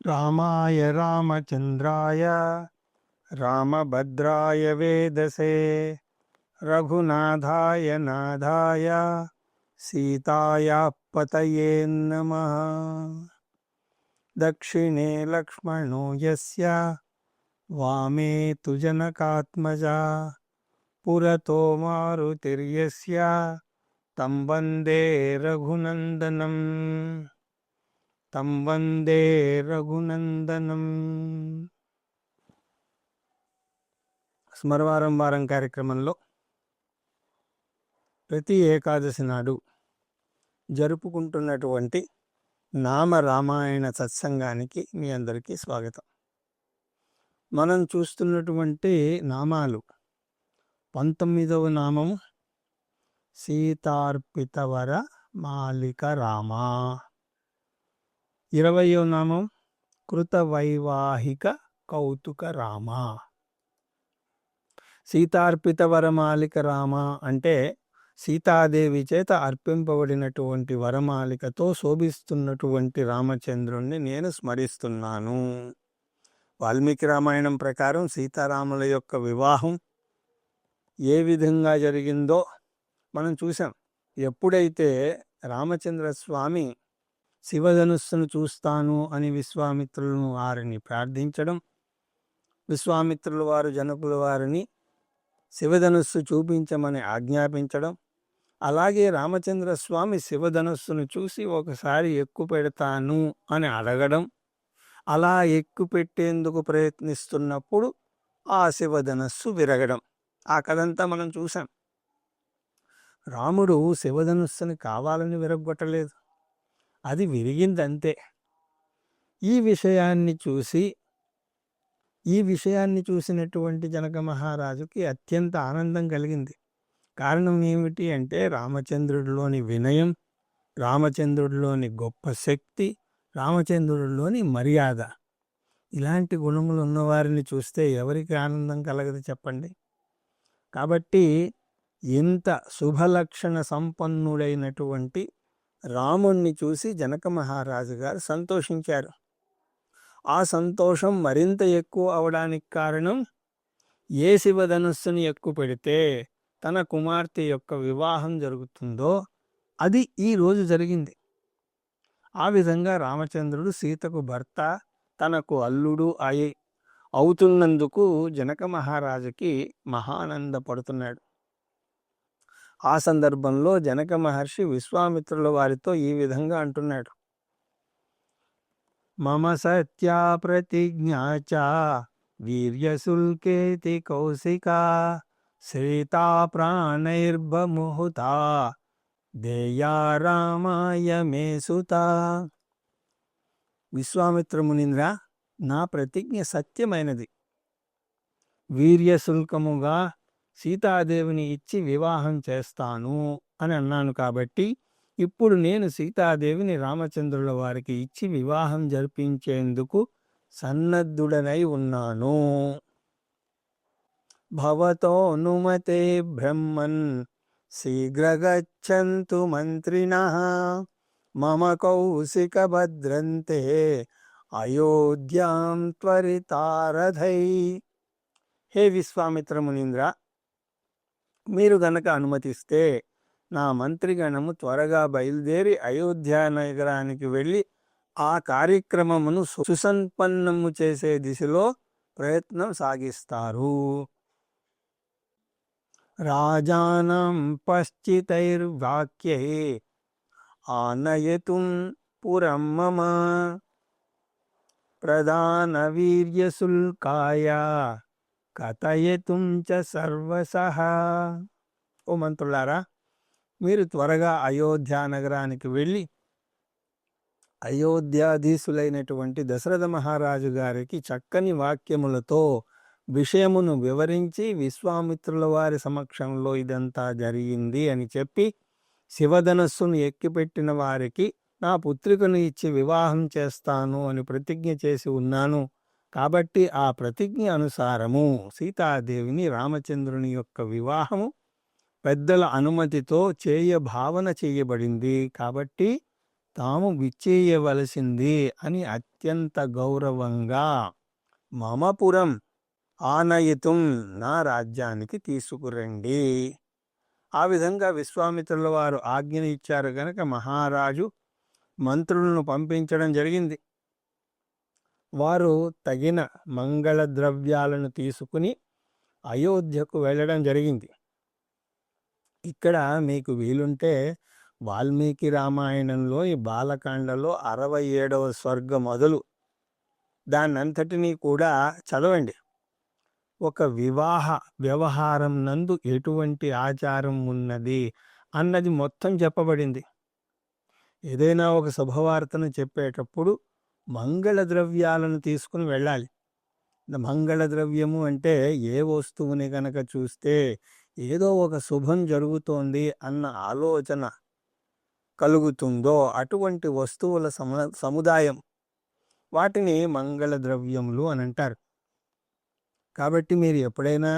రామాయ రామచంద్రాయ రామభద్రాయ వేదసే రఘునాథాయ నాథాయ సీతాయా పతయే నమః. దక్షిణే లక్ష్మణో యస్య వామే తు జనకాత్మజా పురతో మారుతిర్యస్య తం వందే రఘునందనం. స్మరవారం వారం కార్యక్రమంలో ప్రతి ఏకాదశి నాడు జరుపుకుంటున్నటువంటి నామ రామాయణ సత్సంగానికి మీ అందరికీ స్వాగతం. మనం చూస్తున్నటువంటి నామాలు 19వ నామము సీతార్పితవర మాలిక రామ, 20వ నామం కృతవైవాహిక కౌతుక రామ. సీతార్పిత వరమాలిక రామ అంటే సీతాదేవి చేత అర్పింపబడినటువంటి వరమాలికతో శోభిస్తున్నటువంటి రామచంద్రుణ్ణి నేను స్మరిస్తున్నాను. వాల్మీకి రామాయణం ప్రకారం సీతారాముల యొక్క వివాహం ఏ విధంగా జరిగిందో మనం చూసాం. ఎప్పుడైతే రామచంద్ర స్వామి శివధనుస్సును చూస్తాను అని విశ్వామిత్రులను వారిని ప్రార్థించడం, విశ్వామిత్రుల వారు జనకుల వారిని శివధనుస్సు చూపించమని ఆజ్ఞాపించడం, అలాగే రామచంద్ర స్వామి శివధనుస్సును చూసి ఒకసారి ఎక్కుపెడతాను అని అడగడం, అలా ఎక్కుపెట్టేందుకు ప్రయత్నిస్తున్నప్పుడు ఆ శివధనుస్సు విరగడం, ఆ కథంతా మనం చూసాం. రాముడు శివధనుస్సుని కావాలని విరగొట్టలేదు, అది విరిగిందంతే. ఈ విషయాన్ని చూసినటువంటి జనక మహారాజుకి అత్యంత ఆనందం కలిగింది. కారణం ఏమిటి అంటే రామచంద్రుడిలోని వినయం, రామచంద్రుడిలోని గొప్ప శక్తి, రామచంద్రుడిలోని మర్యాద. ఇలాంటి గుణములు ఉన్నవారిని చూస్తే ఎవరికి ఆనందం కలగదు చెప్పండి. కాబట్టి ఇంత శుభలక్షణ సంపన్నుడైనటువంటి రాముణ్ణి చూసి జనక మహారాజు గారు సంతోషించారు. ఆ సంతోషం మరింత ఎక్కువ అవడానికి కారణం, ఏ శివధనుస్సుని ఎక్కువ పెడితే తన కుమార్తె యొక్క వివాహం జరుగుతుందో అది ఈ రోజు జరిగింది. ఆ విధంగా రామచంద్రుడు సీతకు భర్త, తనకు అల్లుడు అవుతున్నందుకు జనక మహారాజుకి మహానందపడుతున్నాడు. ఆ సందర్భంలో జనక మహర్షి విశ్వామిత్రుల వారితో ఈ విధంగా అంటున్నాడు: మమ సత్యా ప్రతిజ్ఞా చ వీర్యశుల్కేతి కౌశికా శ్రీతా ప్రాణైర్బముహుతా దేయా రామాయ మే సుతా. విశ్వామిత్ర మునీంద్ర, నా ప్రతిజ్ఞ సత్యమైనది. వీర్యశుల్కముగా సీతాదేవిని ఇచ్చి వివాహం చేస్తాను అని అన్నాను. కాబట్టి ఇప్పుడు నేను సీతాదేవిని రామచంద్రుల వారికి ఇచ్చి వివాహం జరిపించేందుకు సన్నద్ధుడనై ఉన్నాను. భవతో నుమతే బ్రహ్మన్ శీఘ్రగచ్చంతు మంత్రిణః మమ కౌశిక భద్రంతే అయోధ్యాం త్వరితారథై. హే విశ్వామిత్ర మునీంద్ర, మీరు గనక అనుమతిస్తే నా మంత్రిగణము త్వరగా బయలుదేరి అయోధ్య నగరానికి వెళ్ళి ఆ కార్యక్రమమును సుసంపన్నము చేసే దిశలో ప్రయత్నం సాగిస్తారు. రాజానం పశ్చితైర్వాక్యై ఆనయతుం పురం మమ ప్రధాన వీర్యశుల్కాయ కథయతుం చ సర్వసః. ఓ మంత్రులారా, మీరు త్వరగా అయోధ్య నగరానికి వెళ్ళి అయోధ్యాధీశులైనటువంటి దశరథ మహారాజు గారికి చక్కని వాక్యములతో విషయమును వివరించి విశ్వామిత్రుల వారి సమక్షంలో ఇదంతా జరిగింది అని చెప్పి, శివధనస్సును ఎక్కిపెట్టిన వారికి నా పుత్రికను ఇచ్చి వివాహం చేస్తాను అని ప్రతిజ్ఞ చేసి ఉన్నాను. కాబట్టి ఆ ప్రతిజ్ఞ అనుసారము సీతాదేవిని రామచంద్రుని యొక్క వివాహము పెద్దల అనుమతితో భావన చేయబడింది. కాబట్టి తాము విచ్చేయవలసింది అని అత్యంత గౌరవంగా మమపురం ఆనయితుం, నా రాజ్యానికి తీసుకురండి. ఆ విధంగా విశ్వామిత్రుల వారు ఆజ్ఞని ఇచ్చారు గనక మహారాజు మంత్రులను పంపించడం జరిగింది. వారు తగిన మంగళ ద్రవ్యాలను తీసుకుని అయోధ్యకు వెళ్ళడం జరిగింది. ఇక్కడ మీకు వీలుంటే వాల్మీకి రామాయణంలో ఈ బాలకాండలో 67వ స్వర్గం మొదలు దాన్నంతటినీ కూడా చదవండి. ఒక వివాహ వ్యవహారం నందు ఎటువంటి ఆచారం ఉన్నది అన్నది మొత్తం చెప్పబడింది. ఏదైనా ఒక శుభవార్తను చెప్పేటప్పుడు మంగళ ద్రవ్యాలను తీసుకుని వెళ్ళాలి. మంగళ ద్రవ్యము అంటే ఏ వస్తువుని కనుక చూస్తే ఏదో ఒక శుభం జరుగుతోంది అన్న ఆలోచన కలుగుతుందో అటువంటి వస్తువుల సముదాయం, వాటిని మంగళ ద్రవ్యములు అని అంటారు. కాబట్టి మీరు ఎప్పుడైనా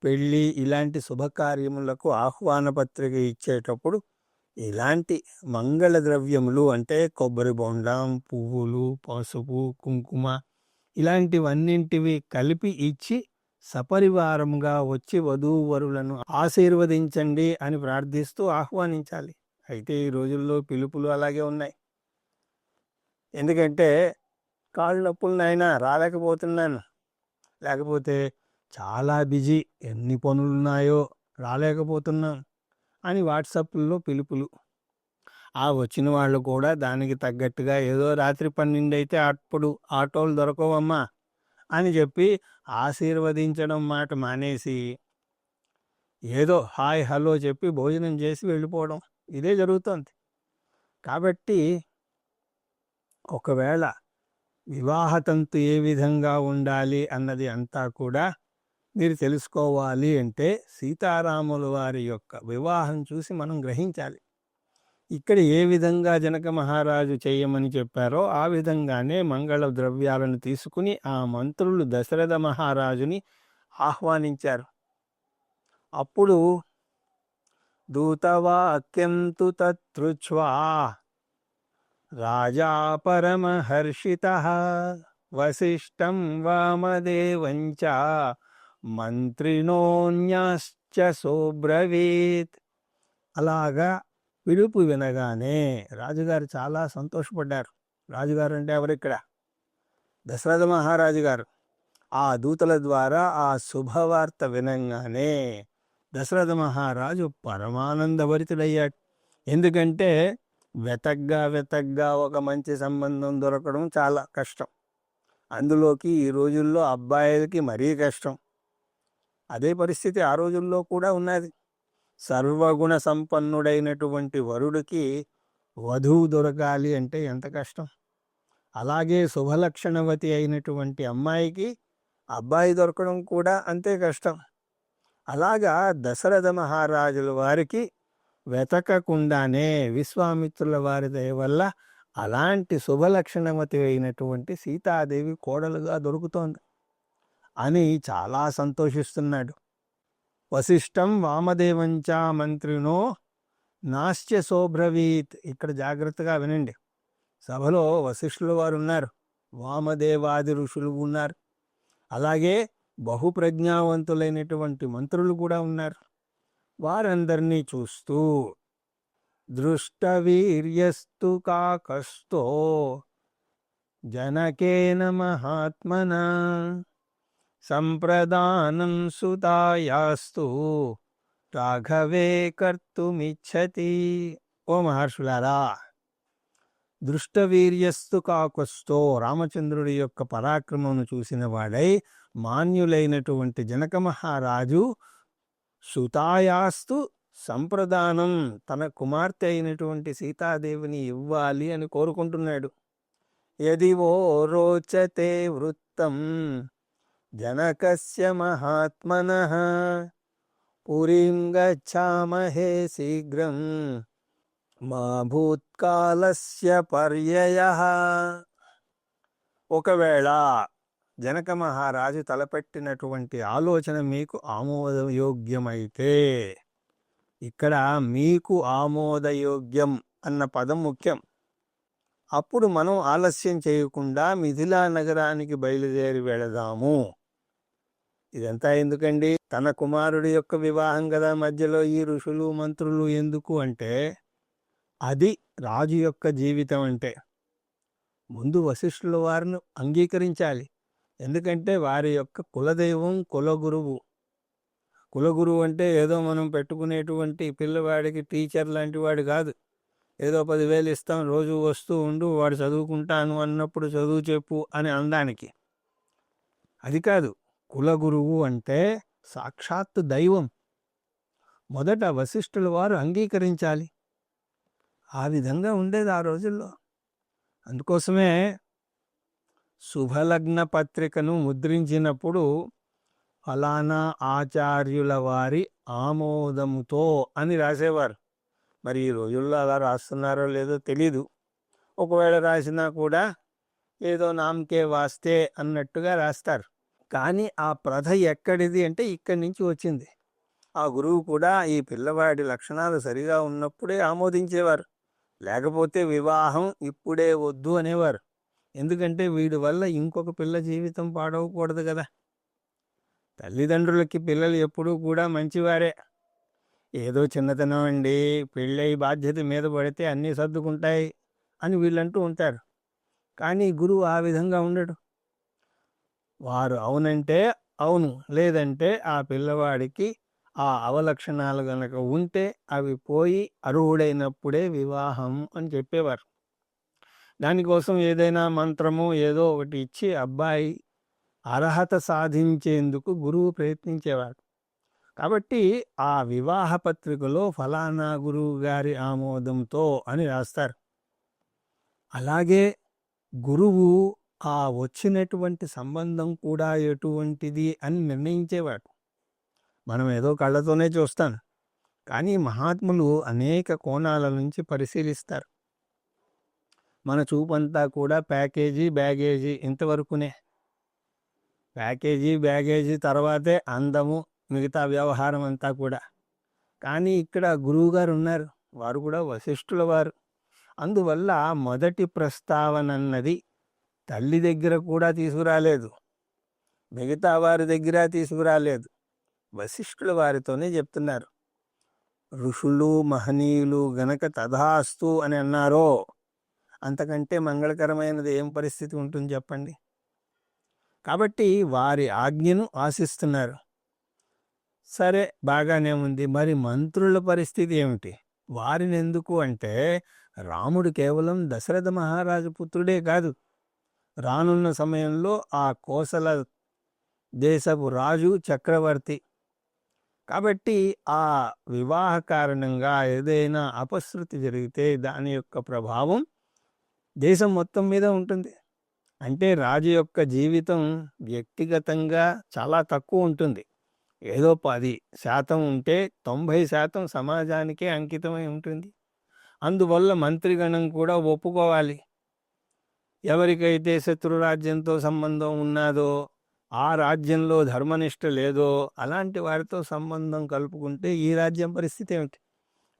పెళ్ళి ఇలాంటి శుభకార్యములకు ఆహ్వాన పత్రిక ఇచ్చేటప్పుడు ఇలాంటి మంగళ ద్రవ్యములు అంటే కొబ్బరి బొండం, పువ్వులు, పసుపు, కుంకుమ ఇలాంటివన్నింటివి కలిపి ఇచ్చి సపరివారంగా వచ్చి వధూవరులను ఆశీర్వదించండి అని ప్రార్థిస్తూ ఆహ్వానించాలి. అయితే ఈ రోజుల్లో పిలుపులు అలాగే ఉన్నాయి. ఎందుకంటే కాళ్ళు నొప్పులు నాయనా రాలేకపోతున్నాను, లేకపోతే చాలా బిజీ, ఎన్ని పనులున్నాయో రాలేకపోతున్నాం అని వాట్సాప్లో పిలుపులు. ఆ వచ్చిన వాళ్ళు కూడా దానికి తగ్గట్టుగా ఏదో రాత్రి 12 అయితే అప్పుడు ఆటోలు దొరకవమ్మా అని చెప్పి ఆశీర్వదించడం మాట మానేసి ఏదో హాయ్ హలో చెప్పి భోజనం చేసి వెళ్ళిపోవడం, ఇదే జరుగుతుంది. కాబట్టి ఒకవేళ వివాహతంతు ఏ విధంగా ఉండాలి అన్నది అంతా కూడా మీరు తెలుసుకోవాలి అంటే సీతారాముల వారి యొక్క వివాహం చూసి మనం గ్రహించాలి. ఇక్కడ ఏ విధంగా జనక మహారాజు చేయమని చెప్పారో ఆ విధంగానే మంగళ ద్రవ్యాలను తీసుకుని ఆ మంత్రులు దశరథ మహారాజుని ఆహ్వానించారు. అప్పుడు దూతవాక్యం తు తత్రుచ్వా రాజా పరమహర్షితః వసిష్ఠం వామదేవంచ మంత్రిణోన్యాశ్చ సోబ్రవీత్. అలాగా పిలుపు వినగానే రాజుగారు చాలా సంతోషపడ్డారు. రాజుగారు అంటే ఎవరిక్కడ? దశరథ మహారాజు గారు. ఆ దూతల ద్వారా ఆ శుభవార్త వినంగానే దశరథ మహారాజు పరమానందభరితుడయ్యాడు. ఎందుకంటే వెతగ్గా ఒక మంచి సంబంధం దొరకడం చాలా కష్టం. అందులోకి ఈ రోజుల్లో అబ్బాయిలకి మరీ కష్టం. అదే పరిస్థితి ఆ రోజుల్లో కూడా ఉన్నది. సర్వగుణ సంపన్నుడైనటువంటి వరుడికి వధువు దొరకాలి అంటే ఎంత కష్టం. అలాగే శుభలక్షణవతి అయినటువంటి అమ్మాయికి అబ్బాయి దొరకడం కూడా అంతే కష్టం. అలాగా దశరథ మహారాజుల వారికి వెతకకుండానే విశ్వామిత్రుల వారి దయ వల్ల అలాంటి శుభలక్షణవతి అయినటువంటి సీతాదేవి కోడలుగా దొరుకుతోంది అని చాలా సంతోషిస్తున్నాడు. వసిష్ఠం వామదేవంచ మంత్రినో నాస్త్య శోభ్రవీత్. ఇక్కడ జాగ్రత్తగా వినండి. సభలో వశిష్ఠుల వారు ఉన్నారు, వామదేవాది ఋషులు ఉన్నారు, అలాగే బహుప్రజ్ఞావంతులైనటువంటి మంత్రులు కూడా ఉన్నారు. వారందరినీ చూస్తూ దృష్టవీర్యస్తు కాకస్తో జనకేన మహాత్మన సంప్రదానం సుతాయాస్తు రాఘవే కర్తుమిచ్చతి. ఓ మహర్షులారా, దృష్టవీర్యస్తు కాకస్తో రామచంద్రుడి యొక్క పరాక్రమను చూసిన వాడై మాన్యులైనటువంటి జనక మహారాజు సుతాయాస్తు సంప్రదానం, తన కుమార్తె అయినటువంటి సీతాదేవిని ఇవ్వాలి అని కోరుకుంటున్నాడు. యది ఓ రోచతే వృత్తం జనకస్య మహాత్మనః పురీం గచ్ఛామహే శీఘ్రం మా భూత్కాలస్య పర్యయః. ఒకవేళ జనక మహారాజు తలపెట్టినటువంటి ఆలోచన మీకు ఆమోదయోగ్యమైతే, ఇక్కడ మీకు ఆమోదయోగ్యం అన్న పదం ముఖ్యం. అప్పుడు మనం ఆలస్యం చేయకుండా మిథిలా నగరానికి బయలుదేరి వెళదాము. ఇదంతా ఎందుకండి? తన కుమారుడి యొక్క వివాహం కదా, మధ్యలో ఈ ఋషులు మంత్రులు ఎందుకు అంటే, అది రాజు యొక్క జీవితం అంటే. ముందు వశిష్ఠుల వారిని అంగీకరించాలి. ఎందుకంటే వారి యొక్క కులదైవం కులగురువు. కులగురువు అంటే ఏదో మనం పెట్టుకునేటువంటి పిల్లవాడికి టీచర్ లాంటి వాడు కాదు. ఏదో 10,000 ఇస్తాం, రోజు వస్తూ ఉండు, వాడు చదువుకుంటాను అన్నప్పుడు చదువు చెప్పు అని అనడానికి. అది కాదు. కులగురువు అంటే సాక్షాత్తు దైవం. మొదట వశిష్ఠుల వారు అంగీకరించాలి. ఆ విధంగా ఉండేది ఆ రోజుల్లో. అందుకోసమే శుభలగ్న పత్రికను ముద్రించినప్పుడు ఫలానా ఆచార్యుల వారి ఆమోదముతో అని రాసేవారు. మరి ఈ రోజుల్లో అలా రాస్తున్నారో లేదో తెలీదు. ఒకవేళ రాసినా కూడా ఏదో నామకే వాస్తే అన్నట్టుగా రాస్తారు. కానీ ఆ ప్రథ ఎక్కడిది అంటే ఇక్కడి నుంచి వచ్చింది. ఆ గురువు కూడా ఈ పిల్లవాడి లక్షణాలు సరిగా ఉన్నప్పుడే ఆమోదించేవారు. లేకపోతే వివాహం ఇప్పుడే వద్దు అనేవారు. ఎందుకంటే వీడి వల్ల ఇంకొక పిల్ల జీవితం పాడవకూడదు కదా. తల్లిదండ్రులకి పిల్లలు ఎప్పుడూ కూడా మంచివారే. ఏదో చిన్నతనం అండి, పెళ్ళై బాధ్యత మీద పడితే అన్నీ సర్దుకుంటాయి అని వీళ్ళంటూ ఉంటారు. కానీ గురువు ఆ విధంగా ఉండడు. వారు అవునంటే అవును, లేదంటే ఆ పిల్లవాడికి ఆ అవలక్షణాలు గనక ఉంటే అవి పోయి అర్హుడైనప్పుడే వివాహం అని చెప్పేవారు. దానికోసం ఏదైనా మంత్రము ఏదో ఒకటి ఇచ్చి అబ్బాయి అర్హత సాధించేందుకు గురువు ప్రయత్నించేవాడు. కాబట్టి ఆ వివాహ పత్రికలో ఫలానా గురువు గారి ఆమోదంతో అని రాస్తారు. అలాగే గురువు ఆ వచ్చినటువంటి సంబంధం కూడా ఎటువంటిది అని నిర్ణయించేవాడు. మనం ఏదో కళ్ళతోనే చూస్తాం, కానీ మహాత్ములు అనేక కోణాల నుంచి పరిశీలిస్తారు. మన చూపంతా కూడా ప్యాకేజీ బ్యాగేజీ ఇంతవరకునే. ప్యాకేజీ బ్యాగేజీ తర్వాతే అందము, మిగతా వ్యవహారం అంతా కూడా. కానీ ఇక్కడ గురువుగారు ఉన్నారు, వారు కూడా వశిష్ఠుల వారు. అందువల్ల మొదటి ప్రస్తావన అన్నది తల్లి దగ్గర కూడా తీసుకురాలేదు, మిగతా వారి దగ్గర తీసుకురాలేదు, వశిష్ఠుల వారితోనే చెప్తున్నారు. ఋషులు మహనీయులు గనక తథాస్తు అని అన్నారో అంతకంటే మంగళకరమైనది ఏం పరిస్థితి ఉంటుంది చెప్పండి. కాబట్టి వారి ఆజ్ఞను ఆశిస్తున్నారు. సరే, బాగానే ఉంది. మరి మంత్రుల పరిస్థితి ఏమిటి? వారిని ఎందుకు అంటే, రాముడు కేవలం దశరథ మహారాజు పుత్రుడే కాదు, రానున్న సమయంలో ఆ కోసల దేశపు రాజు చక్రవర్తి. కాబట్టి ఆ వివాహ కారణంగా ఏదైనా అపశృతి జరిగితే దాని యొక్క ప్రభావం దేశం మొత్తం మీద ఉంటుంది. అంటే రాజు యొక్క జీవితం వ్యక్తిగతంగా చాలా తక్కువ ఉంటుంది. ఏదో 10% ఉంటే 90% సమాజానికే అంకితమై ఉంటుంది. అందువల్ల మంత్రిగణం కూడా ఒప్పుకోవాలి. ఎవరికైతే శత్రురాజ్యంతో సంబంధం ఉన్నదో, ఆ రాజ్యంలో ధర్మనిష్ట లేదో అలాంటి వారితో సంబంధం కలుపుకుంటే ఈ రాజ్యం పరిస్థితి ఏమిటి?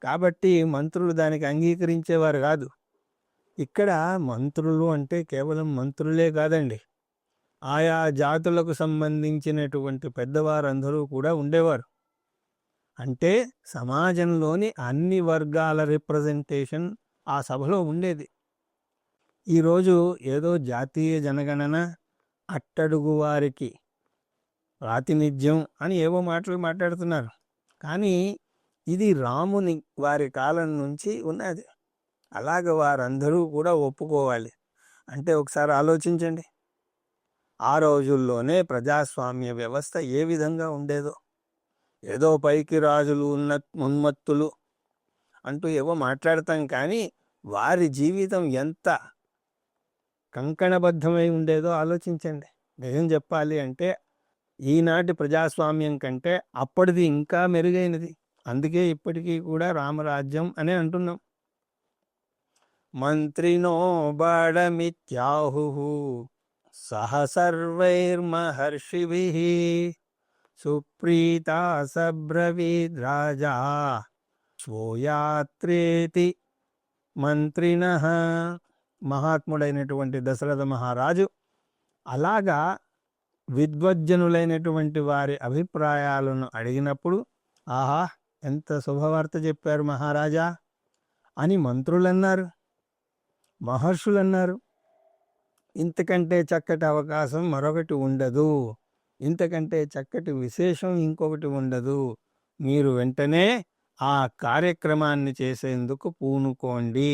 కాబట్టి మంత్రులు దానికి అంగీకరించేవారు కాదు. ఇక్కడ మంత్రులు అంటే కేవలం మంత్రులే కాదండి, ఆయా జాతులకు సంబంధించినటువంటి పెద్దవారందరూ కూడా ఉండేవారు. అంటే సమాజంలోని అన్ని వర్గాల రిప్రజెంటేషన్ ఆ సభలో ఉండేది. ఈరోజు ఏదో జాతీయ జనగణన, అట్టడుగు వారికి ప్రాతినిధ్యం అని ఏవో మాటలు మాట్లాడుతున్నారు. కానీ ఇది రాముని వారి కాలం నుంచి ఉన్నది. అలాగ వారందరూ కూడా ఒప్పుకోవాలి. అంటే ఒకసారి ఆలోచించండి, ఆ రోజుల్లోనే ప్రజాస్వామ్య వ్యవస్థ ఏ విధంగా ఉండేదో. ఏదో పైకి రాజులు ఉన్మత్తులు అంటూ ఏవో మాట్లాడతాం, కానీ వారి జీవితం ఎంత కంకణబద్ధమై ఉండేదో ఆలోచించండి. నిజం చెప్పాలి అంటే ఈనాటి ప్రజాస్వామ్యం కంటే అప్పటిది ఇంకా మెరుగైనది. అందుకే ఇప్పటికీ కూడా రామరాజ్యం అనే అంటున్నాం. మంత్రినో బాడమిత్యాహుః సహ సర్వైర్మహర్షిభిః సుప్రీతా సబ్రవీద్ రాజా స్వోయాత్రేతి మంత్రిణః. మహాత్ముడైనటువంటి దశరథ మహారాజు అలాగా విద్వజ్జనులైనటువంటి వారి అభిప్రాయాలను అడిగినప్పుడు, ఆహా, ఎంత శుభవార్త చెప్పారు మహారాజా అని మంత్రులన్నారు, మహర్షులన్నారు. ఇంతకంటే చక్కటి అవకాశం మరొకటి ఉండదు, ఇంతకంటే చక్కటి విశేషం ఇంకొకటి ఉండదు. మీరు వెంటనే ఆ కార్యక్రమాన్ని చేసేందుకు పూనుకోండి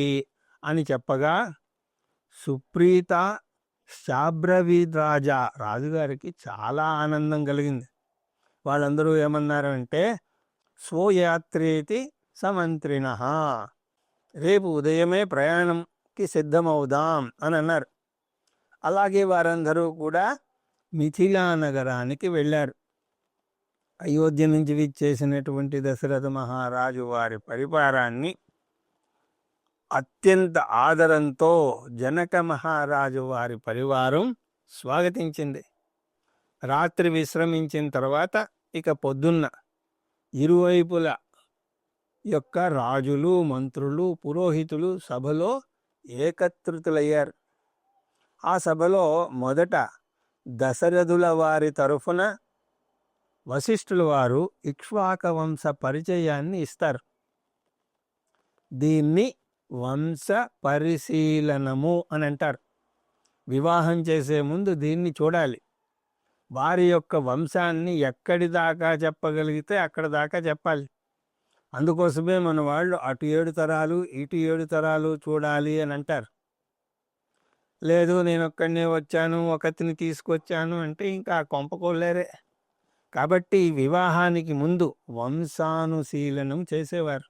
అని చెప్పగా సుప్రీత శాబ్రవీద్ రాజా రాజుగారికి చాలా ఆనందం కలిగింది. వాళ్ళందరూ ఏమన్నారు అంటే, స్వయాత్రేతి సమంత్రిణ, రేపు ఉదయమే ప్రయాణంకి సిద్ధమవుదాం అని అన్నారు. అలాగే వారందరూ కూడా మిథిలా నగరానికి వెళ్ళారు. అయోధ్య నుంచి విచ్చేసినటువంటి దశరథ మహారాజు వారి పరివారాన్ని అత్యంత ఆదరంతో జనక మహారాజు వారి పరివారం స్వాగతించింది. రాత్రి విశ్రమించిన తర్వాత ఇక పొద్దున్న ఇరువైపుల యొక్క రాజులు, మంత్రులు, పురోహితులు సభలో ఏకత్రితులయ్యారు. ఆ సభలో మొదట దశరథుల వారి తరఫున వశిష్ఠుల వారు ఇక్ష్వాక వంశ పరిచయాన్ని ఇస్తారు. దీన్ని వంశ పరిశీలనము అని అంటారు. వివాహం చేసే ముందు దీన్ని చూడాలి. వారి యొక్క వంశాన్ని ఎక్కడి దాకా చెప్పగలిగితే అక్కడ దాకా చెప్పాలి. అందుకోసమే మన వాళ్ళు అటు 7 తరాలు ఇటు 7 తరాలు చూడాలి అని అంటారు. లేదు, నేను ఒక్కడనే వచ్చాను, ఒకతిని తీసుకొచ్చాను అంటే ఇంకా కొంపకోలేరే. కాబట్టి వివాహానికి ముందు వంశానుశీలనం చేసేవారు.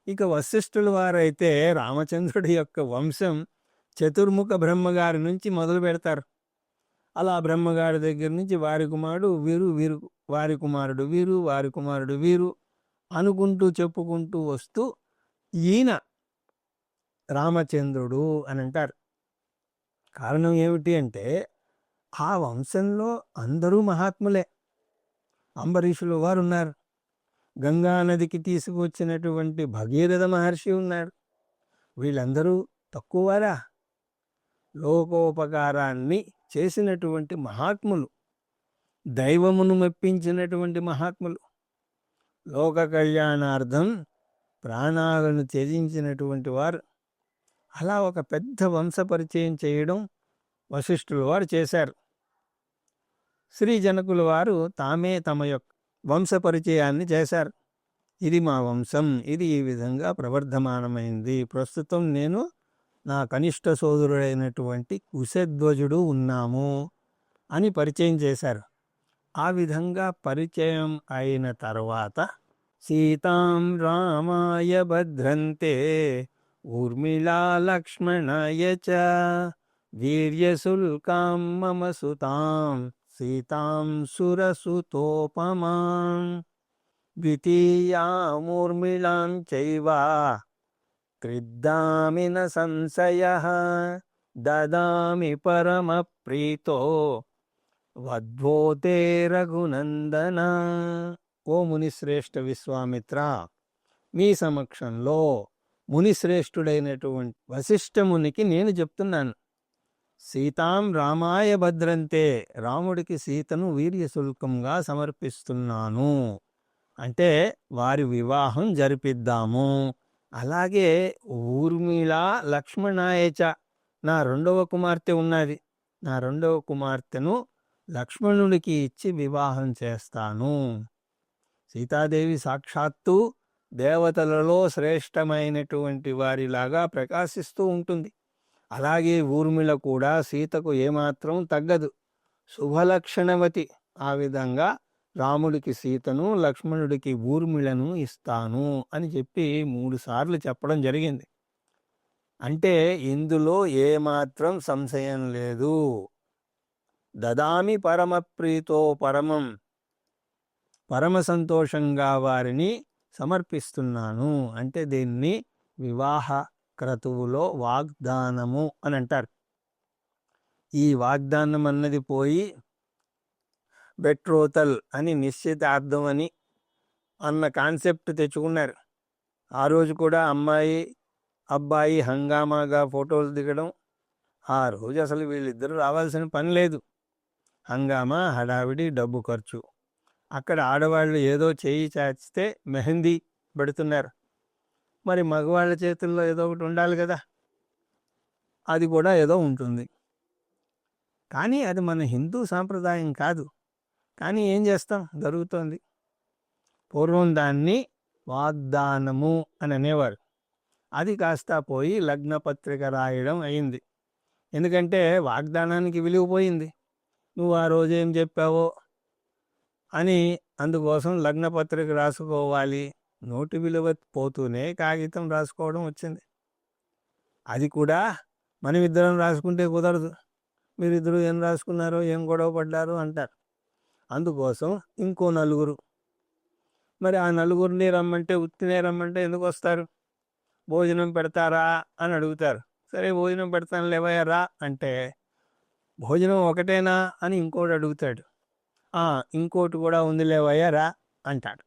ఇక వశిష్ఠుల వారైతే రామచంద్రుడి యొక్క వంశం చతుర్ముఖ బ్రహ్మగారి నుంచి మొదలు పెడతారు. అలా బ్రహ్మగారి దగ్గర నుంచి వారి కుమారుడు వీరు, వీరు వారి కుమారుడు వీరు, వారి కుమారుడు వీరు అనుకుంటూ చెప్పుకుంటూ వస్తూ ఈయన రామచంద్రుడు అని అంటారు. కారణం ఏమిటి అంటే ఆ వంశంలో అందరూ మహాత్ములే. అంబరీషుల వారు ఉన్నారు, గంగా నదికి తీసుకువచ్చినటువంటి భగీరథ మహర్షి ఉన్నారు. వీళ్ళందరూ తక్కువవారా? లోకోపకారాన్ని చేసినటువంటి మహాత్ములు, దైవమును మెప్పించినటువంటి మహాత్ములు, లోక కళ్యాణార్థం ప్రాణాలను త్యజించినటువంటి వారు. అలా ఒక పెద్ద వంశ పరిచయం చేయడం వశిష్ఠుల వారు చేశారు. శ్రీ జనకుల వారు తామే తమ యొక్క వంశ పరిచయాన్ని చేశారు. ఇది మా వంశం, ఇది ఈ విధంగా ప్రవర్ధమానమైంది. ప్రస్తుతం నేను నా కనిష్ట సోదరుడైనటువంటి కుశధ్వజుడు ఉన్నాము అని పరిచయం చేశారు. ఆ విధంగా పరిచయం అయిన తర్వాత సీతాం రామాయ భద్రంతే ఊర్మిళా లక్ష్మణాయ చ వీర్యశుల్కాం మమ సుతాం సీతాం సురసుతోపమాం ద్వితీయామూర్మిళాం చైవ త్రిద్దామి న సంశయః దదామి పరమ ప్రీతో వధ్వోతే రఘునందన. ఓ మునిశ్రేష్ఠ విశ్వామిత్ర, మీ సమక్షంలో మునిశ్రేష్ఠుడైనటువంటి వశిష్ఠ మునికి నేను చెప్తున్నాను. సీతాం రామాయ భద్రంతే, రాముడికి సీతను వీర్యశుల్కంగా సమర్పిస్తున్నాను అంటే వారి వివాహం జరిపిద్దాము. అలాగే ఊర్మిళ లక్ష్మణాయచ, నా 2వ కుమార్తె ఉన్నది, నా 2వ కుమార్తెను లక్ష్మణుడికి ఇచ్చి వివాహం చేస్తాను. సీతాదేవి సాక్షాత్తు దేవతలలో శ్రేష్టమైనటువంటి వారిలాగా ప్రకాశిస్తూ ఉంటుంది. అలాగే ఊర్మిళ కూడా సీతకు ఏమాత్రం తగ్గదు, శుభలక్షణవతి. ఆ విధంగా రాముడికి సీతను, లక్ష్మణుడికి ఊర్మిళను ఇస్తాను అని చెప్పి 3 సార్లు చెప్పడం జరిగింది. అంటే ఇందులో ఏమాత్రం సంశయం లేదు. దదామి పరమ ప్రీతో పరమం, పరమ సంతోషంగా వారిని సమర్పిస్తున్నాను అంటే దీన్ని వివాహ క్రతువులో వాగ్దానము అని అంటారు. ఈ వాగ్దానం అన్నది పోయి బెట్రోతల్ అని నిశ్చితార్థం అని అన్న కాన్సెప్ట్ తెచ్చుకున్నారు. ఆ రోజు కూడా అమ్మాయి అబ్బాయి హంగామాగా ఫోటోలు దిగడం. ఆ రోజు అసలు వీళ్ళిద్దరూ రావాల్సిన పని లేదు. హంగామా, హడావిడి, డబ్బు ఖర్చు. అక్కడ ఆడవాళ్ళు ఏదో చేయి చాచితే మెహందీ పెడుతున్నారు. మరి మగవాళ్ళ చేతుల్లో ఏదో ఒకటి ఉండాలి కదా, అది కూడా ఏదో ఉంటుంది. కానీ అది మన హిందూ సాంప్రదాయం కాదు. కానీ ఏం చేస్తాం, జరుగుతోంది. పూర్వం దాన్ని వాగ్దానము అని అనేవారు. అది కాస్త పోయి లగ్నపత్రిక రాయడం అయింది. ఎందుకంటే వాగ్దానానికి విలువ పోయింది. నువ్వు ఆ రోజు ఏం చెప్పావో అని. అందుకోసం లగ్నపత్రిక రాసుకోవాలి. నోటి విలువ పోతూనే కాగితం రాసుకోవడం వచ్చింది. అది కూడా మనమిద్దరం రాసుకుంటే కుదరదు. మీరిద్దరూ ఏం రాసుకున్నారో, ఏం గొడవ పడ్డారో అంటారు. అందుకోసం ఇంకో నలుగురు. మరి ఆ నలుగురిని రమ్మంటే, ఉత్తినే రమ్మంటే ఎందుకు వస్తారు? భోజనం పెడతారా అని అడుగుతారు. సరే భోజనం పెడతాను లేవయ్యారా అంటే, భోజనం ఒకటేనా అని ఇంకోటి అడుగుతాడు. ఇంకోటి కూడా ఉంది లేవయ్యారా అంటాడు.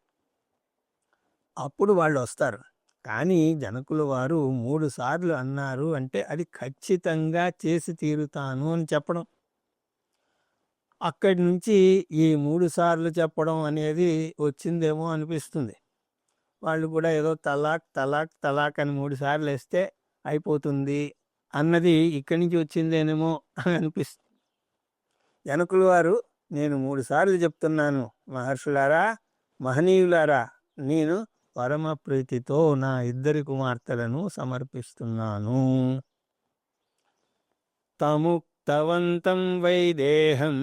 అప్పుడు వాళ్ళు వస్తారు. కానీ జనకుల వారు 3 సార్లు అన్నారు అంటే అది ఖచ్చితంగా చేసి తీరుతాను అని చెప్పడం. అక్కడి నుంచి ఈ 3 సార్లు చెప్పడం అనేది వచ్చిందేమో అనిపిస్తుంది. వాళ్ళు కూడా ఏదో తలాక్ తలాక్ తలాక్ అని 3 సార్లు వేస్తే అయిపోతుంది అన్నది ఇక్కడి నుంచి వచ్చిందేనేమో అని అనిపిస్తుంది. జనకుల వారు, నేను 3 సార్లు చెప్తున్నాను మహర్షులారా, మహనీయులారా, నేను పరమ ప్రీతితో నా 2 కుమార్తెలను సమర్పిస్తున్నాను. తముక్తవంతం వైదేహం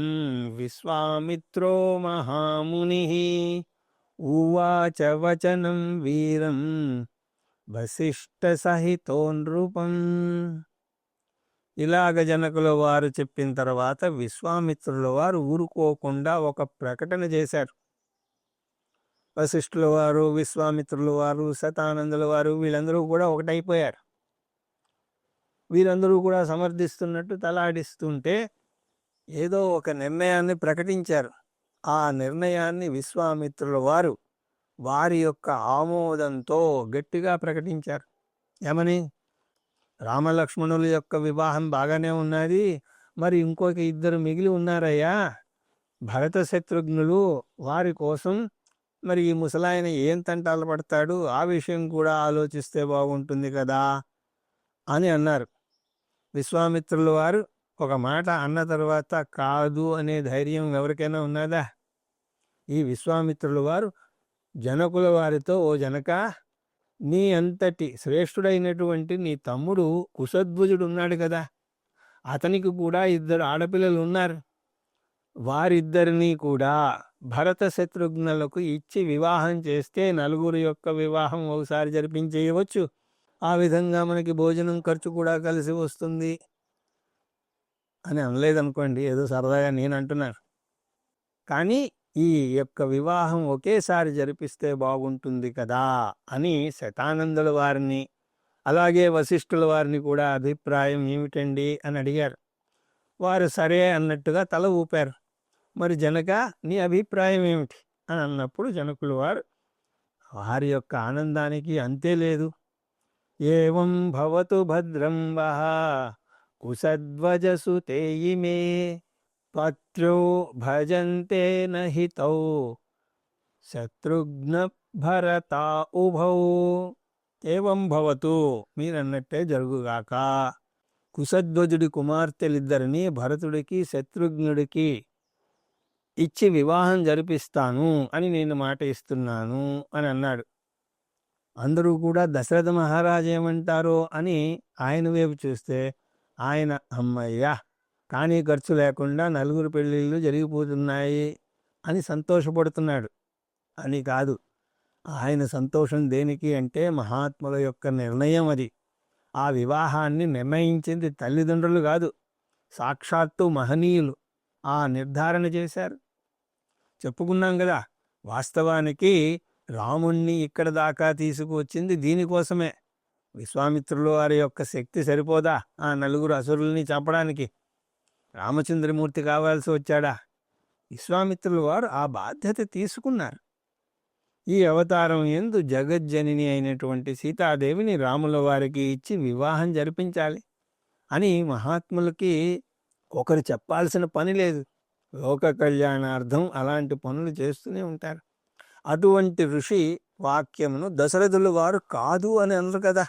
విశ్వామిత్రో మహాముని ఉవాచ వచనం వీరం వశిష్ఠ సహితో నృపం. ఇలాగ జనకుల వారు చెప్పిన తర్వాత విశ్వామిత్రుల వారు ఊరుకోకుండా ఒక ప్రకటన చేశారు. వశిష్ఠుల వారు, విశ్వామిత్రుల వారు, శతానందుల వారు వీళ్ళందరూ కూడా ఒకటైపోయారు. వీరందరూ కూడా సమర్థిస్తున్నట్టు తలాడిస్తుంటే ఏదో ఒక నిర్ణయాన్ని ప్రకటించారు. ఆ నిర్ణయాన్ని విశ్వామిత్రుల వారు వారి యొక్క ఆమోదంతో గట్టిగా ప్రకటించారు. ఏమని? రామలక్ష్మణుల యొక్క వివాహం బాగానే ఉన్నది, మరి ఇంకొక 2 మిగిలి ఉన్నారయ్యా, భరత శత్రుఘ్నులు. వారి కోసం మరి ఈ ముసలాయన ఏం తంటాలు పడతాడు, ఆ విషయం కూడా ఆలోచిస్తే బాగుంటుంది కదా అని అన్నారు. విశ్వామిత్రుల వారు ఒక మాట అన్న తర్వాత కాదు అనే ధైర్యం ఎవరికైనా ఉన్నదా? ఈ విశ్వామిత్రుల వారు జనకుల వారితో, ఓ జనక, నీ అంతటి శ్రేష్ఠుడైనటువంటి నీ తమ్ముడు కుశధ్వజుడు ఉన్నాడు కదా, అతనికి కూడా 2 ఆడపిల్లలు ఉన్నారు. వారిద్దరినీ కూడా భరత శత్రుఘ్నులకు ఇచ్చి వివాహం చేస్తే 4 యొక్క వివాహం ఒకసారి జరిపించేయవచ్చు. ఆ విధంగా మనకి భోజనం ఖర్చు కూడా కలిసి వస్తుంది అని అనలేదనుకోండి, ఏదో సరదాగా నేను అంటున్నాను. కానీ ఈ యొక్క వివాహం ఒకేసారి జరిపిస్తే బాగుంటుంది కదా అని శతానందుల వారిని, అలాగే వశిష్ఠుల వారిని కూడా అభిప్రాయం ఏమిటండి అని అడిగారు. వారు సరే అన్నట్టుగా తల ఊపారు. మరి జనక, నీ అభిప్రాయం ఏమిటి అని అన్నప్పుడు జనకుల వారు వారి యొక్క ఆనందానికి అంతే లేదు. ఏవం భవతు భద్రం వః కుశధ్వజసుతే ఇమే పత్రో భజంతే నహితౌ శత్రుఘ్న భరత ఉభౌ. ఏవం భవతు, మీరన్నట్టే జరుగుగాక. కుశధ్వజుడి కుమార్తెలిద్దరిని భరతుడికి శత్రుఘ్నుడికి ఇచ్చి వివాహం జరిపిస్తాను అని నేను మాట ఇస్తున్నాను అని అన్నాడు. అందరూ కూడా దశరథ మహారాజు ఏమంటారో అని ఆయన వైపు చూస్తే ఆయన అమ్మయ్యా, కానీ ఖర్చు లేకుండా 4 పెళ్ళిళ్ళు జరిగిపోతున్నాయి అని సంతోషపడుతున్నాడు. అని కాదు, ఆయన సంతోషం దేనికి అంటే మహాత్ముల యొక్క నిర్ణయం అది. ఆ వివాహాన్ని నిర్ణయించింది తల్లిదండ్రులు కాదు, సాక్షాత్తు మహనీయులు ఆ నిర్ధారణ చేశారు. చెప్పుకున్నాం కదా, వాస్తవానికి రాముణ్ణి ఇక్కడ దాకా తీసుకువచ్చింది దీనికోసమే. విశ్వామిత్రుల వారి యొక్క శక్తి సరిపోదా ఆ 4 అసురుల్ని చంపడానికి? రామచంద్రమూర్తి కావాల్సి వచ్చాడా? విశ్వామిత్రుల వారు ఆ బాధ్యత తీసుకున్నారు. ఈ అవతారం యందు జగజ్జనని అయినటువంటి సీతాదేవిని రాముల వారికి ఇచ్చి వివాహం జరిపించాలి అని మహాత్ములకి ఒకరు చెప్పాల్సిన పని లేదు. లోక కళ్యాణార్థం అలాంటి పనులు చేస్తూనే ఉంటారు. అటువంటి ఋషి వాక్యమును దశరథుల వారు కాదు అని అన్నారు కదా.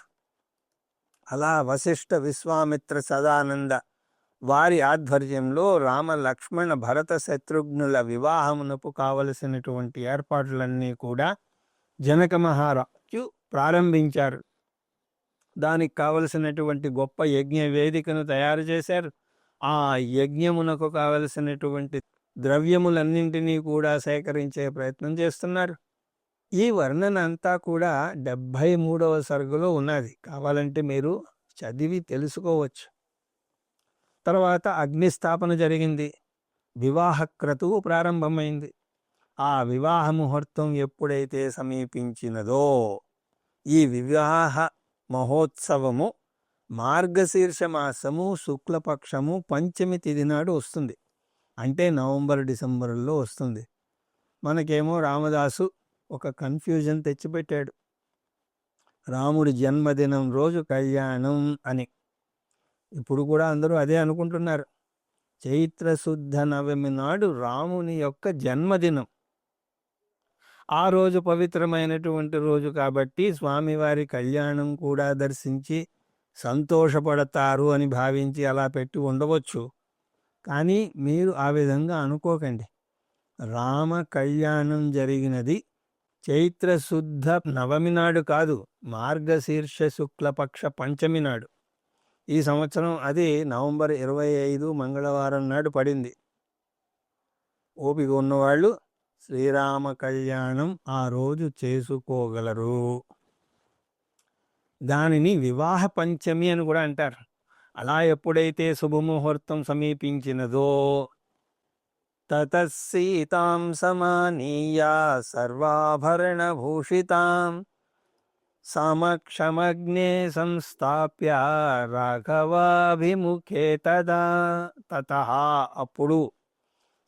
అలా వశిష్ఠ విశ్వామిత్ర సదానంద వారి ఆధ్వర్యంలో రామ లక్ష్మణ భరత శత్రుఘ్నుల వివాహమునకు కావలసినటువంటి ఏర్పాట్లన్నీ కూడా జనక మహారాజు ప్రారంభించారు. దానికి కావలసినటువంటి గొప్ప యజ్ఞ వేదికను తయారు చేశారు. ఆ యజ్ఞమునకు కావలసినటువంటి ద్రవ్యములన్నింటినీ కూడా సేకరించే ప్రయత్నం చేస్తున్నారు. ఈ వర్ణన అంతా కూడా 73వ సర్గలో ఉన్నది. కావాలంటే మీరు చదివి తెలుసుకోవచ్చు. తర్వాత అగ్నిస్థాపన జరిగింది. వివాహ క్రతువు ప్రారంభమైంది. ఆ వివాహ ముహూర్తం ఎప్పుడైతే సమీపించినదో ఈ వివాహ మహోత్సవము మార్గశీర్ష మాసము శుక్లపక్షము పంచమి తిథి నాడు వస్తుంది. అంటే నవంబర్ డిసెంబర్లో వస్తుంది. మనకేమో రామదాసు ఒక కన్ఫ్యూజన్ తెచ్చిపెట్టాడు. రాముడి జన్మదినం రోజు కళ్యాణం అని. ఇప్పుడు కూడా అందరూ అదే అనుకుంటున్నారు. చైత్రశుద్ధ నవమి నాడు రాముని యొక్క జన్మదినం. ఆ రోజు పవిత్రమైనటువంటి రోజు కాబట్టి స్వామివారి కళ్యాణం కూడా దర్శించి సంతోషపడతారు అని భావించి అలా పెట్టి ఉండవచ్చు. కానీ మీరు ఆ విధంగా అనుకోకండి. రామ కళ్యాణం జరిగినది చైత్రశుద్ధ నవమి నాడు కాదు, మార్గశీర్ష శుక్లపక్ష పంచమి నాడు. ఈ సంవత్సరం అది నవంబర్ 25 మంగళవారం నాడు పడింది. ఓపిక ఉన్నవాళ్ళు శ్రీరామ కళ్యాణం ఆ రోజు చేసుకోగలరు. దానిని వివాహ పంచమి అని కూడా అంటారు. అలా ఎప్పుడైతే శుభముహూర్తం సమీపించినదో తతసీతాం సమానీయ సర్వాభరణభూషితాం సమక్షమగ్నే సంస్థాప్య రాఘవాభిముఖే తతః అప్పుడు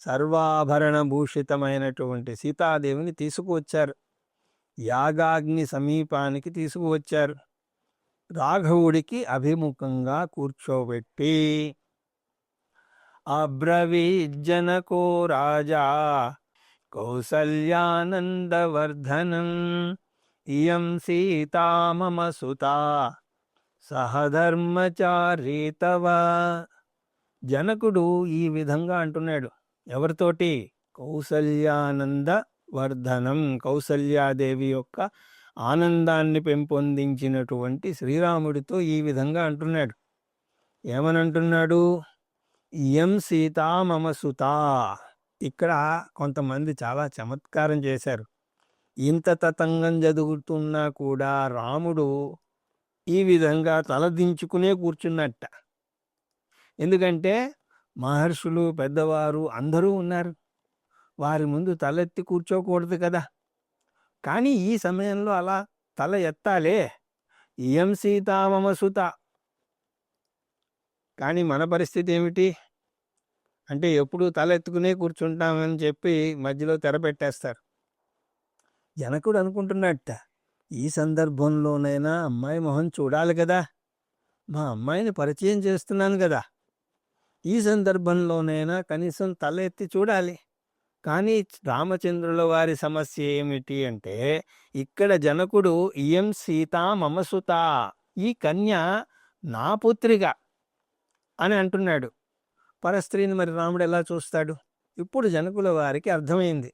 సర్వాభరణభూషితమైనటువంటి సీతాదేవిని తీసుకువచ్చారు. యాగాగ్ని సమీపానికి తీసుకువచ్చారు. రాఘవుడికి అభిముఖంగా కూర్చోబెట్టి అబ్రవీజ్జనకో రాజా కౌసల్యానందవర్ధనం ఇయం సీతా మమ సుతా సహధర్మచారీ తవ. జనకుడు ఈ విధంగా అంటున్నాడు. ఎవరితోటి? కౌసల్యానంద వర్ధనం, కౌసల్యాదేవి యొక్క ఆనందాన్ని పెంపొందించినటువంటి శ్రీరాముడితో ఈ విధంగా అంటున్నాడు. ఏమనంటున్నాడు? ఇయం సీతా మమ సుతా. ఇక్కడ కొంతమంది చాలా చమత్కారం చేశారు. ఇంత తతంగం జరుగుతున్నా కూడా రాముడు ఈ విధంగా తలదించుకునే కూర్చున్నట్ట. ఎందుకంటే మహర్షులు పెద్దవారు అందరూ ఉన్నారు. వారి ముందు తలెత్తి కూర్చోకూడదు కదా. కానీ ఈ సమయంలో అలా తల ఎత్తాలే. ఇయం సీతా మమ సుత. కానీ మన పరిస్థితి ఏమిటి అంటే ఎప్పుడు తల ఎత్తుకునే కూర్చుంటామని చెప్పి మధ్యలో తెర పెట్టేస్తారు. జనకుడు అనుకుంటున్నట్ట, ఈ సందర్భంలోనైనా అమ్మాయి మొహం చూడాలి కదా, మా అమ్మాయిని పరిచయం చేస్తున్నాను కదా, ఈ సందర్భంలోనైనా కనీసం తల ఎత్తి చూడాలి. కానీ రామచంద్రుల వారి సమస్య ఏమిటి అంటే ఇక్కడ జనకుడు ఇయం సీతా మమ సుత, ఈ కన్య నా పుత్రిక అని అంటున్నాడు. పరస్త్రీని మరి రాముడు ఎలా చూస్తాడు? ఇప్పుడు జనకుల వారికి అర్థమైంది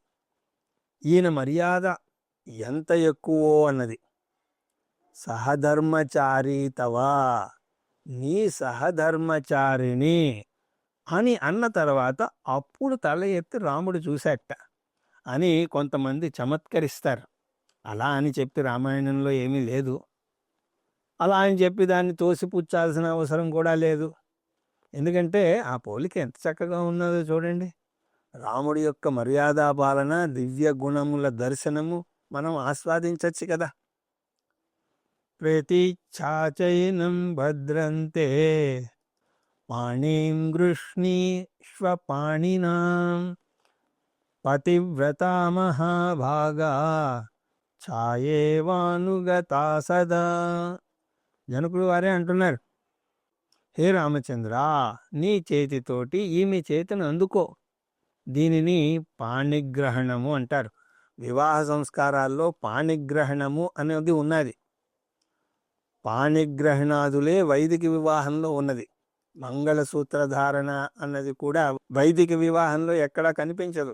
ఈయన మర్యాద ఎంత ఎక్కువో అన్నది. సహధర్మచారి తవా, నీ సహధర్మచారిణి అని అన్న తర్వాత అప్పుడు తల ఎత్తి రాముడు చూశాట అని కొంతమంది చమత్కరిస్తారు. అలా అని చెప్పి రామాయణంలో ఏమీ లేదు. అలా అని చెప్పి దాన్ని తోసిపుచ్చాల్సిన అవసరం కూడా లేదు. ఎందుకంటే ఆ పోలిక ఎంత చక్కగా ఉన్నదో చూడండి. రాముడి యొక్క మర్యాదా పాలన, దివ్య గుణముల దర్శనము మనం ఆస్వాదించవచ్చు కదా. ప్రతిచ్ఛాచైనం భద్రంతే పాణిం గృష్ణీష్వపాణినాం పతివ్రతా మహాభాగా ఛాయేవానుగతా సదా. జనకులు వారే అంటున్నారు, హే రామచంద్ర, నీ చేతితోటి ఈమె చేతిని అందుకో. దీనిని పాణిగ్రహణము అంటారు. వివాహ సంస్కారాల్లో పాణిగ్రహణము అనేది ఉన్నది. పాణిగ్రహణాదులే వైదిక వివాహంలో ఉన్నది. మంగళసూత్ర ధారణ అన్నది కూడా వైదిక వివాహంలో ఎక్కడా కనిపించదు.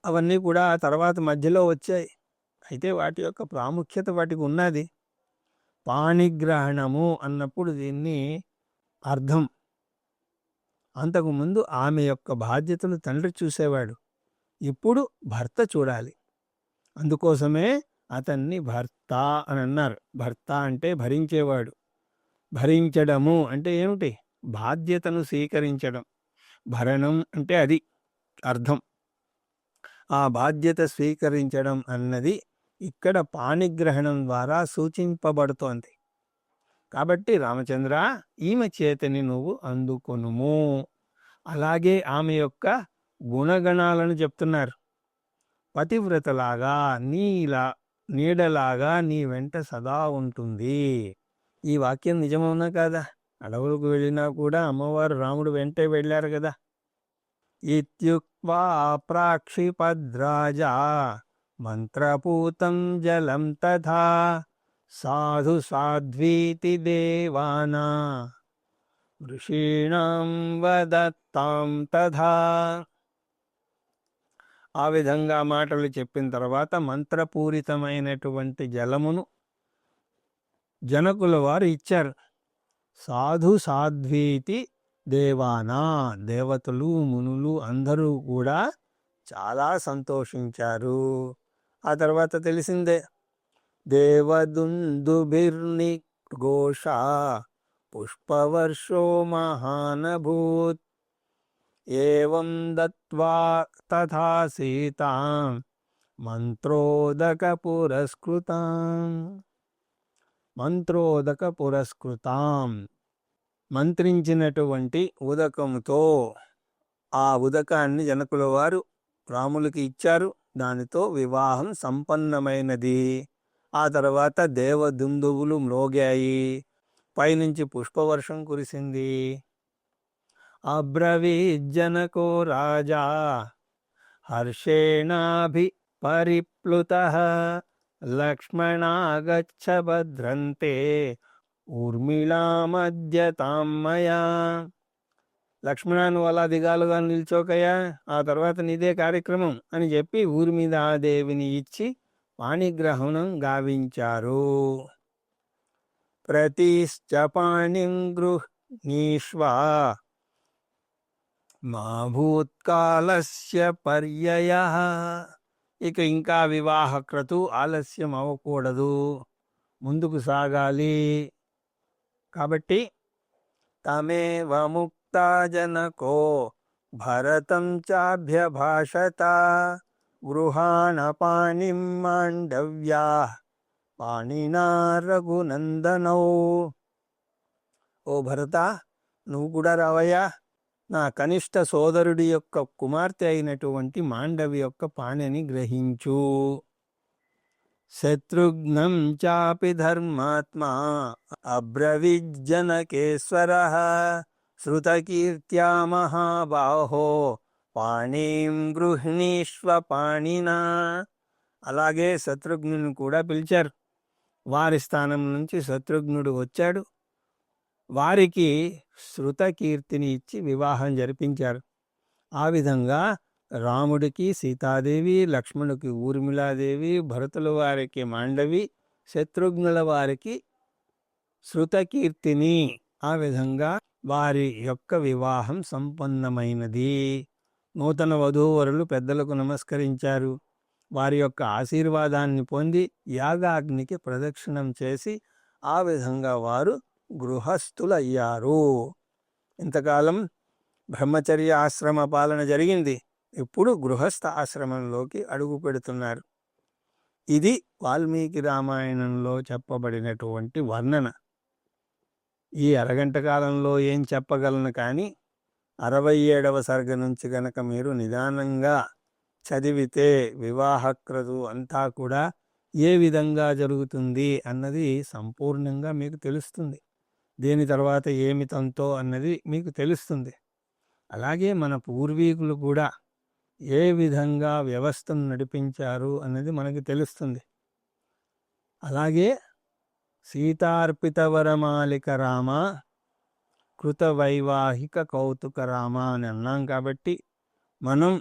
అవన్నీ కూడా తర్వాత మధ్యలో వచ్చాయి. అయితే వాటి యొక్క ప్రాముఖ్యత వాటికి ఉన్నది. పాణిగ్రహణము అన్నప్పుడు దీన్ని అర్థం. అంతకుముందు ఆమె యొక్క బాధ్యతలు తండ్రి చూసేవాడు, ఇప్పుడు భర్త చూడాలి. అందుకోసమే అతన్ని భర్త అని అన్నారు. భర్త అంటే భరించేవాడు. భరించడము అంటే ఏమిటి? బాధ్యతను స్వీకరించడం. భరణం అంటే అది అర్థం. ఆ బాధ్యత స్వీకరించడం అన్నది ఇక్కడ పాణిగ్రహణం ద్వారా సూచింపబడుతోంది. కాబట్టి రామచంద్ర, ఈమె చేతిని నువ్వు అందుకొనుము. అలాగే ఆమె యొక్క గుణగణాలను చెప్తున్నారు. పతివ్రతలాగా నీడలాగా నీ వెంట సదా ఉంటుంది. ఈ వాక్యం నిజమవునా కాదా? అడవులకు వెళ్ళినా కూడా అమ్మవారు రాముడు వెంటే వెళ్ళారు కదా. ఇత్యుక్త్వా ప్రాక్షిపద్రాజా మంత్రపూతం జలం తథా సాధు సాధ్వీతి దేవానా ఋషీణాం వదత్తాం తథా. ఆ విధంగా మాటలు చెప్పిన తర్వాత మంత్రపూరితమైనటువంటి జలమును జనకుల వారు ఇచ్చారు. సాధు సాధ్వీతి దేవానా, దేవతలు మునులు అందరూ కూడా చాలా సంతోషించారు. ఆ తర్వాత తెలిసిందే, దేవదుందుభిర్ని ఘోష పుష్పవర్షో మహానభూత్ ఏవం దత్వా తథా సీతాం మంత్రోదక పురస్కృతాం. మంత్రించినటువంటి ఉదకముతో ఆ ఉదకాన్ని జనకుల వారు రాములకి ఇచ్చారు. దానితో వివాహం సంపన్నమైనది. ఆ తర్వాత దేవదుందువులు మ్రోగాయి, పైనుంచి పుష్పవర్షం కురిసింది. అబ్రవీజ్జనకో రాజా హర్షేణాభి పరిప్లుతః లక్ష్మణాగచ్చ భద్రంతే ఊర్మిళామద్యతాం మయా. లక్ష్మణ, నువ్వు అలా దిగాలుగా నిల్చోకయ్యా, ఆ తర్వాత నీదే కార్యక్రమం అని చెప్పి ఊర్మిళాదేవిని ఇచ్చి పాణిగ్రహణం గావించారు. ప్రతిశ్చ పాణిం గృహ్ణీష్వా మా భూత్కాలస్య పర్యయః. ఇక ఇంకా వివాహ క్రతు ఆలస్యం అవ్వకూడదు, ముందుకు సాగాలి. కాబట్టి తమేవ ముక్తా జనకో భరతం చాభ్యభాషత గృహాణ పాణిం మాండవ్యా పాణినా రఘునందనౌ. ఓ భరత, నువ్వు కూడా రావయ్యా. నా కనిష్ట సోదరుడి యొక్క కుమార్తె అయినటువంటి మాండవి యొక్క పాణిని గ్రహించు. శత్రుఘ్నం చాపి ధర్మాత్మా అబ్రవిజ్జనకేశ్వరః శ్రుతకీర్త్యా మహాబాహో పాణిం గృహ్ణీష్వ పాణినా. అలాగే శత్రుఘ్నుని కూడా పిలిచారు. వారి స్థానం నుంచి శత్రుఘ్నుడు వచ్చాడు. వారికి శృతకీర్తిని ఇచ్చి వివాహం జరిపించారు. ఆ విధంగా రాముడికి సీతాదేవి, లక్ష్మణుడికి ఊర్మిళాదేవి, భరతుల వారికి మాండవి, శత్రుఘ్నుల వారికి శృతకీర్తిని, ఆ విధంగా వారి యొక్క వివాహం సంపన్నమైనది. నూతన వధూవరులు పెద్దలకు నమస్కరించారు. వారి యొక్క ఆశీర్వాదాన్ని పొంది యాగాగ్నికి ప్రదక్షిణం చేసి ఆ విధంగా వారు గృహస్థులయ్యారు. ఇంతకాలం బ్రహ్మచర్య ఆశ్రమ పాలన జరిగింది. ఇప్పుడు గృహస్థ ఆశ్రమంలోకి అడుగు పెడుతున్నారు. ఇది వాల్మీకి రామాయణంలో చెప్పబడినటువంటి వర్ణన. ఈ అరగంట కాలంలో ఏం చెప్పగలను, కానీ 67వ సర్గ నుంచి గనక మీరు నిదానంగా చదివితే వివాహ క్రతువు అంతా కూడా ఏ విధంగా జరుగుతుంది అన్నది సంపూర్ణంగా మీకు తెలుస్తుంది. దేని తర్వాత ఏమి తంతో అన్నది మీకు తెలుస్తుంది. అలాగే మన పూర్వీకులు కూడా ఏ విధంగా వ్యవస్థను నడిపించారు అన్నది మనకి తెలుస్తుంది. అలాగే సీతార్పిత వరమాలిక రామ కృత వైవాహిక కౌతుక రామ అని అన్నాం. కాబట్టి మనం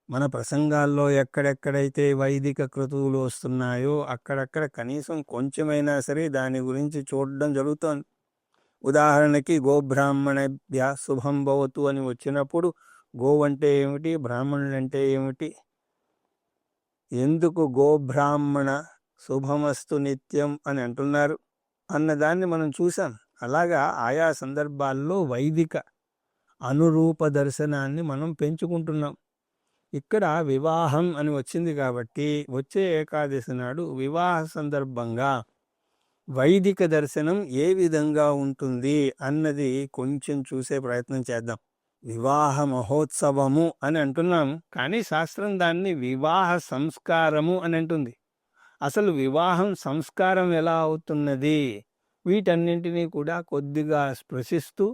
మన ప్రసంగాల్లో ఎక్కడెక్కడైతే వైదిక క్రతువులు వస్తున్నాయో అక్కడక్కడ కనీసం కొంచెమైనా సరే దాని గురించి చూడడం జరుగుతోంది. ఉదాహరణకి గోబ్రాహ్మణభ్య శుభం భవతు అని వచ్చినప్పుడు గోవు అంటే ఏమిటి, బ్రాహ్మణుడు అంటే ఏమిటి, ఎందుకు గోబ్రాహ్మణ శుభమస్తు నిత్యం అని అంటున్నారు అన్నదాన్ని మనం చూసాం. అలాగా ఆయా సందర్భాల్లో వైదిక అనురూప దర్శనాన్ని మనం పెంచుకుంటున్నాం. ఇక్కడ వివాహం అని వచ్చింది కాబట్టి వచ్చే ఏకాదశి నాడు వివాహ సందర్భంగా వైదిక దర్శనం ఏ విధంగా ఉంటుంది అన్నది కొంచెం చూసే ప్రయత్నం చేద్దాం. వివాహ మహోత్సవము అని అంటున్నాం, కానీ శాస్త్రం దాన్ని వివాహ సంస్కారము అని అంటుంది. అసలు వివాహం సంస్కారం ఎలా అవుతున్నది, వీటన్నింటినీ కూడా కొద్దిగా స్పృశిస్తూ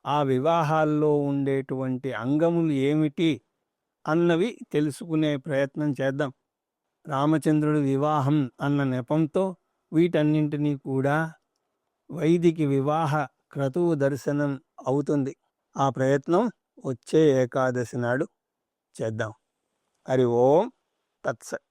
ఆ వివాహాల్లో ఉండేటువంటి అంగములు ఏమిటి అన్నవి తెలుసుకునే ప్రయత్నం చేద్దాం. రామచంద్రుడి వివాహం అన్న నెపంతో వీటన్నింటినీ కూడా వైదిక వివాహ క్రతువు దర్శనం అవుతుంది. ఆ ప్రయత్నం వచ్చే ఏకాదశి నాడు చేద్దాం. హరి ఓం తత్సత్.